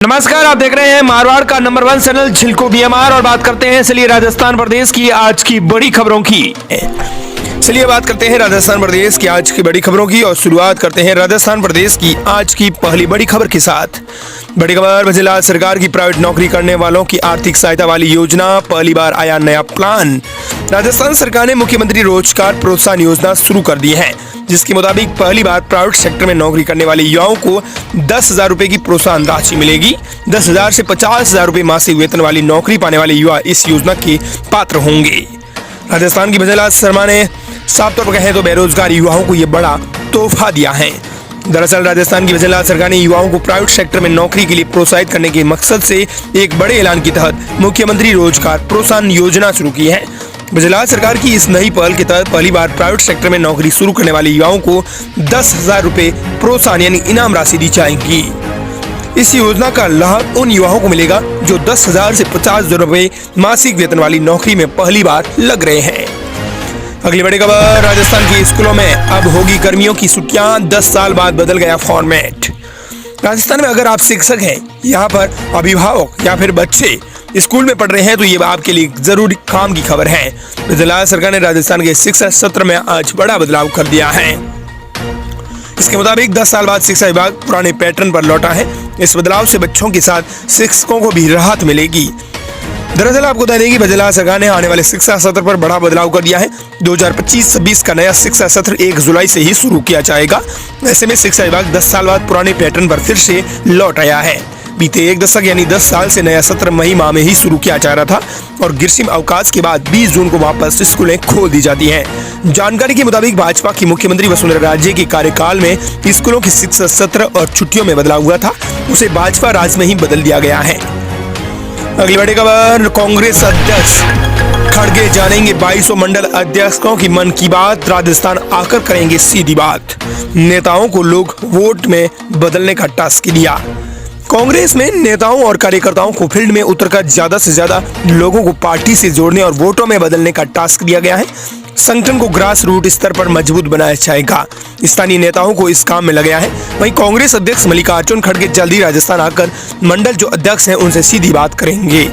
नमस्कार, आप देख रहे हैं मारवाड़ का नंबर 1 चैनल छिलको बीएमआर और बात करते हैं चलिए राजस्थान प्रदेश की आज की बड़ी खबरों की। चलिए बात करते हैं राजस्थान प्रदेश की आज की बड़ी खबरों की और शुरुआत करते हैं राजस्थान प्रदेश की आज की पहली बड़ी खबर के साथ। बड़ी खबर, गुजरात सरकार की प्राइवेट नौकरी करने वालों की आर्थिक सहायता वाली योजना, पहली बार आया नया प्लान। राजस्थान सरकार ने मुख्यमंत्री रोजगार प्रोत्साहन योजना शुरू कर दी है, जिसके मुताबिक पहली बार प्राइवेट सेक्टर में नौकरी करने वाले युवाओं को 10,000 रुपए की प्रोत्साहन राशि मिलेगी। 10,000 से 50,000 रुपए मासिक वेतन वाली नौकरी पाने वाले युवा इस योजना के पात्र होंगे। राजस्थान की गुजरात शर्मा ने साफ तौर पर कहें तो बेरोजगार युवाओं को ये बड़ा तोहफा दिया है। दरअसल राजस्थान की गुजरात सरकार ने युवाओं को प्राइवेट सेक्टर में नौकरी के लिए प्रोत्साहित करने के मकसद से एक बड़े ऐलान के तहत मुख्यमंत्री रोजगार प्रोत्साहन योजना शुरू की है। गुजरात सरकार की इस नई पहल के तहत पहली बार प्राइवेट सेक्टर में नौकरी शुरू करने वाले युवाओं को 10,000 रुपए प्रोत्साहन यानी इनाम राशि दी जाएगी। इस योजना का लाभ उन युवाओं को मिलेगा जो 10,000 से 50,000 रुपए मासिक वेतन वाली नौकरी में पहली बार लग रहे हैं। अगली बड़ी खबर, राजस्थान के स्कूलों में अब होगी गर्मियों की छुट्टियां, 10 साल बाद बदल गया फॉर्मेट। राजस्थान में अगर आप शिक्षक हैं, यहाँ पर अभिभावक या फिर बच्चे स्कूल में पढ़ रहे हैं तो ये आपके लिए जरूरी काम की खबर है। गुजरात सरकार ने राजस्थान के शिक्षा सत्र में आज बड़ा बदलाव कर दिया है। इसके मुताबिक 10 साल बाद शिक्षा विभाग पुराने पैटर्न पर लौटा है। इस बदलाव से बच्चों के साथ शिक्षकों को भी राहत मिलेगी। दरअसल आपको बता दें कि गुजरात सरकार ने आने वाले शिक्षा सत्र पर बड़ा बदलाव कर दिया है। 2025-26 का नया शिक्षा सत्र 1 जुलाई से ही शुरू किया जाएगा। ऐसे में शिक्षा विभाग 10 साल बाद पुराने पैटर्न पर फिर से लौट आया है। बीते एक दशक यानी 10 साल से नया सत्र मई माह में ही शुरू किया जा रहा था और ग्रीष्म अवकाश के बाद 20 जून को वापस स्कूलें खोल दी जाती हैं। जानकारी के मुताबिक भाजपा की मुख्यमंत्री वसुंधरा राजे के कार्यकाल में स्कूलों के शिक्षा सत्र और छुट्टियों में बदलाव हुआ था, उसे भाजपा राज में ही बदल दिया गया है। अगली बड़ी खबर, कांग्रेस अध्यक्ष खड़गे जानेंगे 2200 मंडल अध्यक्षों की मन की बात, राजस्थान आकर करेंगे सीधी बात। नेताओं को लोग वोट में बदलने का टास्क दिया। कांग्रेस में नेताओं और कार्यकर्ताओं को फील्ड में उतरकर ज्यादा से ज्यादा लोगों को पार्टी से जोड़ने और वोटों में बदलने का टास्क दिया गया है। संगठन को ग्रास रूट स्तर पर मजबूत बनाया जाएगा। स्थानीय नेताओं को इस काम में लगाया है। वहीं कांग्रेस अध्यक्ष मल्लिकार्जुन खड़गे जल्दी राजस्थान आकर मंडल जो अध्यक्ष हैं उनसे सीधी बात करेंगे।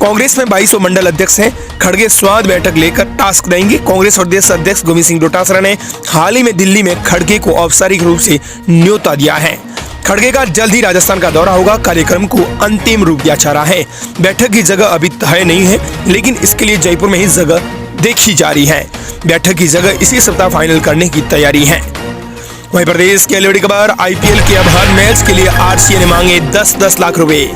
कांग्रेस में 2200 मंडल अध्यक्ष हैं। खड़गे स्वाद बैठक लेकर टास्क देंगे। कांग्रेस प्रदेश अध्यक्ष गोविंद सिंह डोटासरा ने हाल ही में दिल्ली में खड़गे को औपचारिक रूप से न्योता दिया है। खड़गे का जल्द ही राजस्थान का दौरा होगा। कार्यक्रम को अंतिम रूप दिया जा रहा है। बैठक की जगह अभी तय नहीं है, लेकिन इसके लिए जयपुर में ही जगह देखी जा रही है। बैठक की जगह इसी सप्ताह फाइनल करने की तैयारी है। वहीं प्रदेश की बड़ी खबर, आईपीएल के अब हर मैच के लिए आरसीए ने मांगे 10-10 लाख रुपए।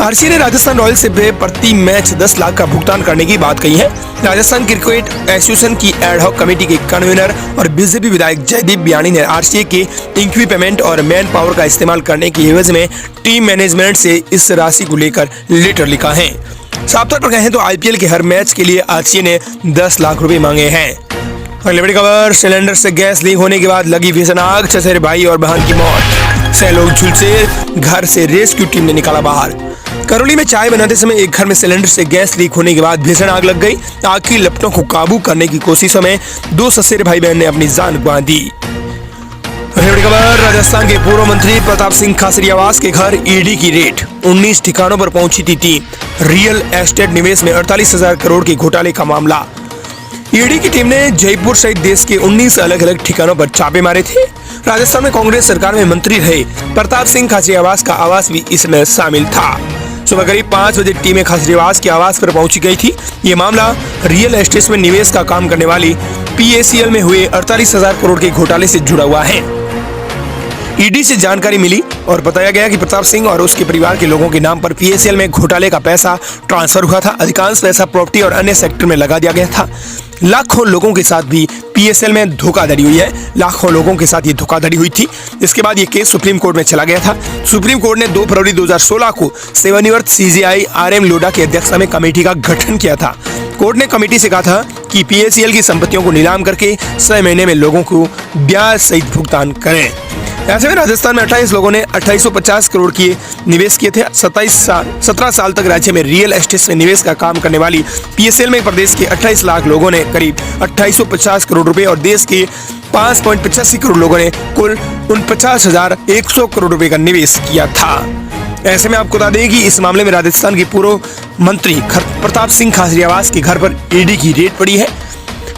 आरसीए ने राजस्थान रॉयल्स से प्रति मैच 10 लाख का भुगतान करने की बात कही है। राजस्थान क्रिकेट एसोसिएशन की एडहॉक कमेटी के कन्वीनर और बीजेपी विधायक जयदीप बियानी ने आरसीए के इक्विपमेंट और मैन पावर का इस्तेमाल करने की एवज में टीम मैनेजमेंट से इस राशि को लेकर लेटर लिखा है। साफ तौर पर कहें तो आईपीएल के हर मैच के लिए आरसीए ने 10 लाख रुपए मांगे हैं। अगली बड़ी खबर, सिलेंडर से गैस लीक होने के बाद लगी भीषण आग, चचेरे भाई और बहन की मौत। 6 लोग झुलसे, घर से रेस्क्यू टीम ने निकाला बाहर। करौली में चाय बनाते समय एक घर में सिलेंडर से गैस लीक होने के बाद भीषण आग लग गई। आग की लपटों को काबू करने की कोशिशों में 2 ससुर भाई बहन ने अपनी जान गंवा दी। बड़ी खबर, राजस्थान के पूर्व मंत्री प्रताप सिंह खाचरियावास के घर ईडी की रेड, 19 ठिकानों पर पहुंची थी टीम। रियल एस्टेट निवेश में 48,000 करोड़ के घोटाले का मामला। ईडी की टीम ने जयपुर सहित देश के 19 अलग अलग ठिकानों पर छापे मारे थे। राजस्थान में कांग्रेस सरकार में मंत्री रहे प्रताप सिंह खाचरियावास का आवास भी इसमें शामिल था। सुबह करीब 5 बजे टीमें खाचरियावास के आवास पर पहुंची गई थी। ये मामला रियल एस्टेट में निवेश का काम करने वाली पीएसीएल में हुए 48,000 करोड़ के घोटाले से जुड़ा हुआ है। ईडी से जानकारी मिली और बताया गया कि प्रताप सिंह और उसके परिवार के लोगों के नाम पर पीएसीएल में घोटाले का पैसा ट्रांसफर हुआ था। अधिकांश पैसा प्रॉपर्टी और अन्य सेक्टर में लगा दिया गया था। लाखों लोगों के साथ भी पीएसएल में धोखाधड़ी हुई है। लाखों लोगों के साथ ये धोखाधड़ी हुई थी। इसके बाद ये केस सुप्रीम कोर्ट में चला गया था। सुप्रीम कोर्ट ने 2 फरवरी 2016 को सेवानिवृत्त सीजीआई आरएम लोढ़ा की अध्यक्षता में कमेटी का गठन किया था। कोर्ट ने कमेटी से कहा था कि पीएसीएल की संपत्तियों को नीलाम करके 6 महीने में लोगों को ब्याज सहित भुगतान करें। ऐसे में राजस्थान में 28 लोगों ने 2850 करोड़ की निवेश किए थे। 17 साल तक राज्य में रियल एस्टेट से निवेश का काम करने वाली पीएसएल में प्रदेश के 28 लाख लोगों ने करीब 2850 करोड़ रुपए और देश के 5.85 करोड़ लोगों ने कुल 49,100 करोड़ रुपए का निवेश किया था। ऐसे में आपको बता दें कि इस मामले में राजस्थान के पूर्व मंत्री प्रताप सिंह खाचरियावास के घर पर ईडी की रेड पड़ी है।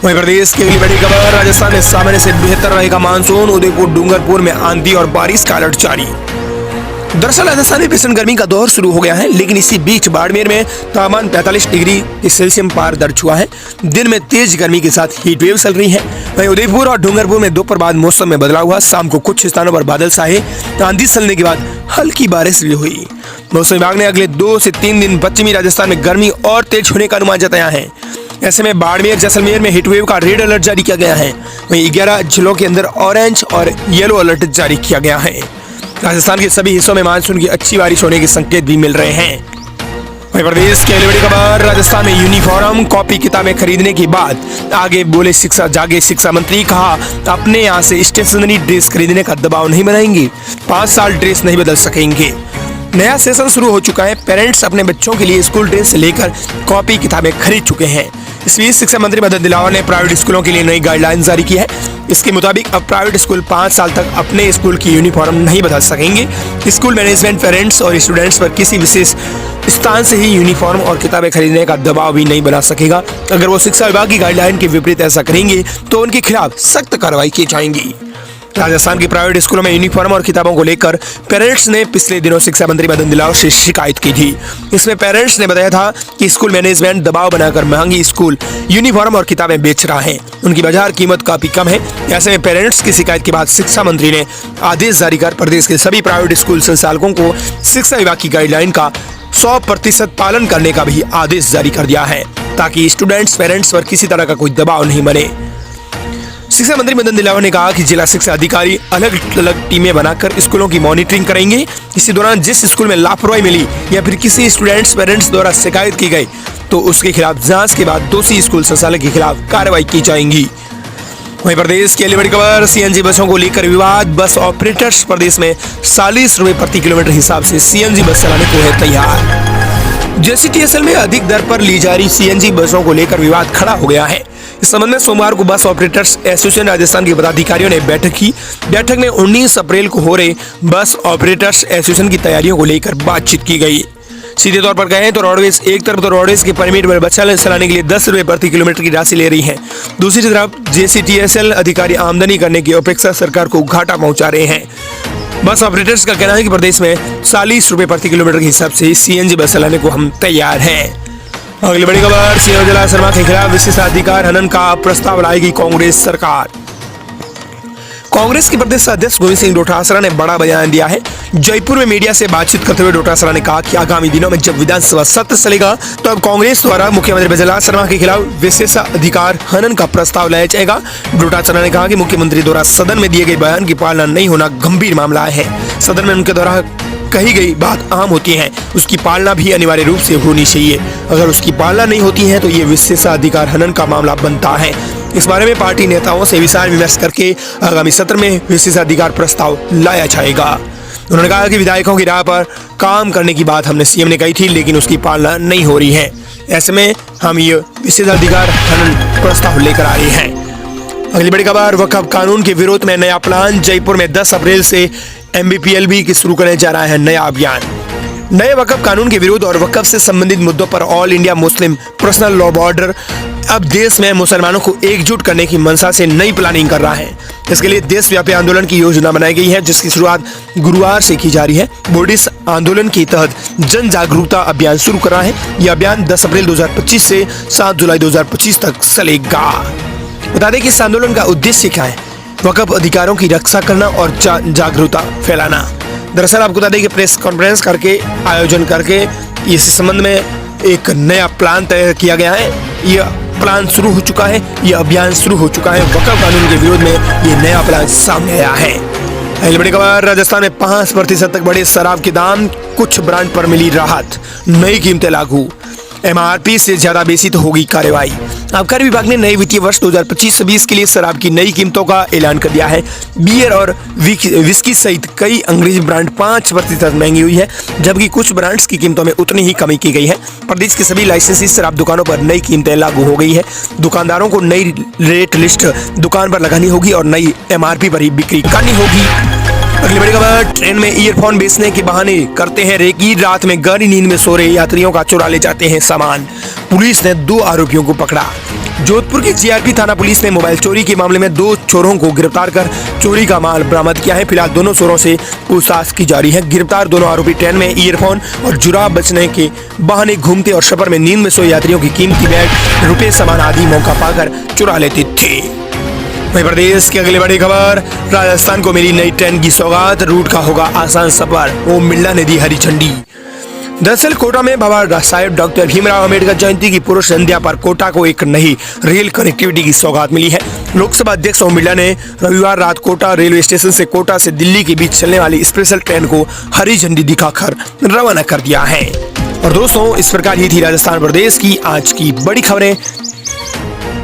वहीं प्रदेश की अगली बड़ी खबर, राजस्थान में सामान्य से बेहतर रहेगा मानसून, उदयपुर डूंगरपुर में आंधी और बारिश का अलर्ट जारी। दरअसल राजस्थान में भीषण गर्मी का दौर शुरू हो गया है, लेकिन इसी बीच बाड़मेर में तापमान 45 डिग्री सेल्सियस पार दर्ज हुआ है। दिन में तेज गर्मी के साथ हीट वेव चल रही है। वहीं उदयपुर और डूंगरपुर में दोपहर बाद मौसम में बदलाव हुआ। शाम को कुछ स्थानों पर बादल छाए, आंधी चलने के बाद हल्की बारिश भी हुई। मौसम विभाग ने अगले 2 से 3 दिन पश्चिमी राजस्थान में गर्मी और तेज होने का अनुमान जताया है। ऐसे में बाड़मेर जैसलमेर में हीट वेव का रेड अलर्ट जारी किया गया है। वहीं 11 जिलों के अंदर ऑरेंज और येलो अलर्ट जारी किया गया है। राजस्थान के सभी हिस्सों में मानसून की अच्छी बारिश होने के संकेत भी मिल रहे हैं। वहीं प्रदेश की अगली बड़ी खबर, राजस्थान में यूनिफॉर्म कॉपी किताबें खरीदने की बात आगे बोले शिक्षा मंत्री। कहा अपने यहाँ से स्टेशनरी ड्रेस खरीदने का दबाव नहीं बनाएंगे, 5 साल ड्रेस नहीं बदल सकेंगे। नया सेशन शुरू हो चुका है। पेरेंट्स अपने बच्चों के लिए स्कूल ड्रेस से लेकर कॉपी किताबें खरीद चुके हैं। इस बीच शिक्षा मंत्री मदन दिलावर ने प्राइवेट स्कूलों के लिए नई गाइडलाइन जारी की है। इसके मुताबिक अब प्राइवेट स्कूल 5 साल तक अपने स्कूल की यूनिफॉर्म नहीं बदल सकेंगे। स्कूल मैनेजमेंट पेरेंट्स और स्टूडेंट्स पर किसी विशेष स्थान से ही यूनिफॉर्म और किताबें खरीदने का दबाव भी नहीं बना सकेगा। अगर वो शिक्षा विभाग की गाइडलाइन के विपरीत ऐसा करेंगे तो उनके खिलाफ सख्त कार्रवाई की जाएगी। राजस्थान के प्राइवेट स्कूलों में यूनिफॉर्म और किताबों को लेकर पेरेंट्स ने पिछले दिनों शिक्षा मंत्री मदन दिलावर से शिकायत की थी। इसमें पेरेंट्स ने बताया था कि स्कूल मैनेजमेंट दबाव बनाकर महंगी स्कूल यूनिफॉर्म और किताबें बेच रहा है, उनकी बाजार कीमत काफी कम है। ऐसे में पेरेंट्स की शिकायत के बाद शिक्षा मंत्री ने आदेश जारी कर प्रदेश के सभी प्राइवेट स्कूल संचालकों को शिक्षा विभाग की गाइडलाइन का 100% पालन करने का भी आदेश जारी कर दिया है, ताकि स्टूडेंट्स पेरेंट्स पर किसी तरह का कोई दबाव नहीं बने। शिक्षा मंत्री मदन दिलावर ने कहा कि जिला शिक्षा अधिकारी अलग अलग टीमें बनाकर स्कूलों की मॉनिटरिंग करेंगे। इसी दौरान जिस स्कूल में लापरवाही मिली या फिर किसी स्टूडेंट्स पेरेंट्स द्वारा शिकायत की गई तो उसके खिलाफ जांच के बाद दोषी स्कूल संचालक के खिलाफ कार्रवाई की जाएगी। वहीं प्रदेश की अगली बड़ी खबर, सीएनजी बसों को लेकर विवाद। बस ऑपरेटर्स प्रदेश में 40 रुपए प्रति किलोमीटर हिसाब से सीएनजी बस चलाने को है तैयार। जेसीटीएसएल में अधिक दर पर ली जा रही सीएनजी बसों को लेकर विवाद खड़ा हो गया है। इस संबंध में सोमवार को बस ऑपरेटर्स एसोसिएशन राजस्थान के पदाधिकारियों ने बैठक की। बैठक में 19 अप्रैल को हो रहे बस ऑपरेटर्स एसोसिएशन की तैयारियों को लेकर बातचीत की गई। सीधे तौर पर कहें तो रोडवेज एक तरफ तो रोडवेज के परमिट पर बस चलाने के लिए 10 रुपए प्रति किलोमीटर की राशि ले रही है, दूसरी तरफ जेसीटीएसएल अधिकारी आमदनी करने की अपेक्षा सरकार को घाटा पहुंचा रहे हैं। बस ऑपरेटर्स का कहना है कि प्रदेश में 40 रुपए प्रति किलोमीटर के हिसाब से सीएनजी बस चलाने को हम तैयार हैं। अगली बड़ी खबर, सीएम उज्ज्वला शर्मा के खिलाफ विशेषाधिकार हनन का प्रस्ताव लाएगी कांग्रेस सरकार। कांग्रेस के प्रदेश अध्यक्ष गोविंद सिंह डोटासरा ने बड़ा बयान दिया है। जयपुर में मीडिया से बातचीत करते हुए डोटासरा ने कहा कि आगामी दिनों में जब विधानसभा सत्र चलेगा तो अब कांग्रेस द्वारा मुख्यमंत्री उज्ज्वला शर्मा के खिलाफ विशेषाधिकार हनन का प्रस्ताव लाया जाएगा। डोटासरा ने कहा कि मुख्यमंत्री द्वारा सदन में दिए गए बयान की पालना नहीं होना गंभीर मामला है। सदन में उनके द्वारा कही गई बात आम होती है, उसकी पालना भी अनिवार्य रूप से होनी चाहिए। अगर उसकी पालना नहीं होती है तो ये विशेषाधिकार हनन का मामला बनता है। इस बारे में पार्टी नेताओं से विचार विमर्श करके आगामी सत्र में विशेषाधिकार प्रस्ताव लाया जाएगा। उन्होंने कहा कि विधायकों की राह पर काम करने की बात हमने सीएम ने कही थी, लेकिन उसकी पालना नहीं हो रही है। ऐसे में हम ये विशेषाधिकार हनन प्रस्ताव लेकर आ रहे हैं। अगली बड़ी खबर, वक्फ कानून के विरोध में नया प्लान। जयपुर में 10 अप्रैल से MBPLB की शुरू करने जा रहा है नया अभियान। नए वक्फ कानून के विरोध और वक्फ से संबंधित मुद्दों पर all India Muslim personal law board अब देश में मुसलमानों को एकजुट करने की मंशा से नई प्लानिंग कर रहा है। इसके लिए देशव्यापी आंदोलन की योजना बनाई गई है, जिसकी शुरुआत गुरुवार से की जा रही है। बोर्ड इस आंदोलन के तहत जन जागरूकता अभियान शुरू कर रहा है। यह अभियान 10 अप्रैल 2025 से 7 जुलाई 2025 तक चलेगा। बता दें कि इस आंदोलन का उद्देश्य क्या है, वक्फ अधिकारों की रक्षा करना और जागरूकता फैलाना। दरअसल आपको बता दें कि प्रेस कॉन्फ्रेंस करके आयोजन करके इस संबंध में एक नया प्लान तैयार किया गया है। यह प्लान शुरू हो चुका है, यह अभियान शुरू हो चुका है। वक्फ कानून के विरोध में यह नया प्लान सामने आया है। अगली बड़ी खबर, राजस्थान में 5% तक बढ़े शराब के दाम, कुछ ब्रांड पर मिली राहत, नई कीमतें लागू। MRP से ज्यादा बेसी तो होगी कार्रवाई। आबकारी विभाग ने नए वित्तीय वर्ष 2025-20 के लिए शराब की नई कीमतों का ऐलान कर दिया है। बियर और विस्की सहित कई अंग्रेजी ब्रांड 5% महंगी हुई है, जबकि कुछ ब्रांड्स की कीमतों में उतनी ही कमी की गई है। प्रदेश की सभी लाइसेंसी शराब दुकानों पर नई कीमतें लागू हो गई है। दुकानदारों को नई रेट लिस्ट दुकान पर लगानी होगी और नई MRP पर ही बिक्री करनी होगी। अगली बड़ी खबर, ट्रेन में ईयरफोन बेचने के बहाने करते हैं रेकी, रात में गहरी नींद में सो रहे यात्रियों का चुरा ले जाते हैं सामान। पुलिस ने 2 आरोपियों को पकड़ा। जोधपुर की जीआरपी थाना पुलिस ने मोबाइल चोरी के मामले में 2 चोरों को गिरफ्तार कर चोरी का माल बरामद किया है। फिलहाल दोनों चोरों से पूछताछ की जा रही है। गिरफ्तार दोनों आरोपी ट्रेन में ईयरफोन और जुराब बेचने के बहाने घूमते और सफर में नींद में सोए यात्रियों की कीमती बैग, रुपए, सामान आदि मौका पाकर चुरा लेते थे। मध्य प्रदेश की अगली बड़ी खबर, राजस्थान को मिली नई ट्रेन की सौगात, रूट का होगा आसान सफर, ओम बिरला ने दी हरी झंडी। दरअसल कोटा में बाबा साहेब डॉक्टर भीमराव अम्बेडकर जयंती की पूर्व संध्या पर कोटा को एक नई रेल कनेक्टिविटी की सौगात मिली है। लोकसभा अध्यक्ष ओम बिरला ने रविवार रात कोटा रेलवे स्टेशन से कोटा से दिल्ली के बीच चलने वाली स्पेशल ट्रेन को हरी झंडी दिखाकर रवाना कर दिया है। और दोस्तों, इस प्रकार ही थी राजस्थान प्रदेश की आज की बड़ी खबरें।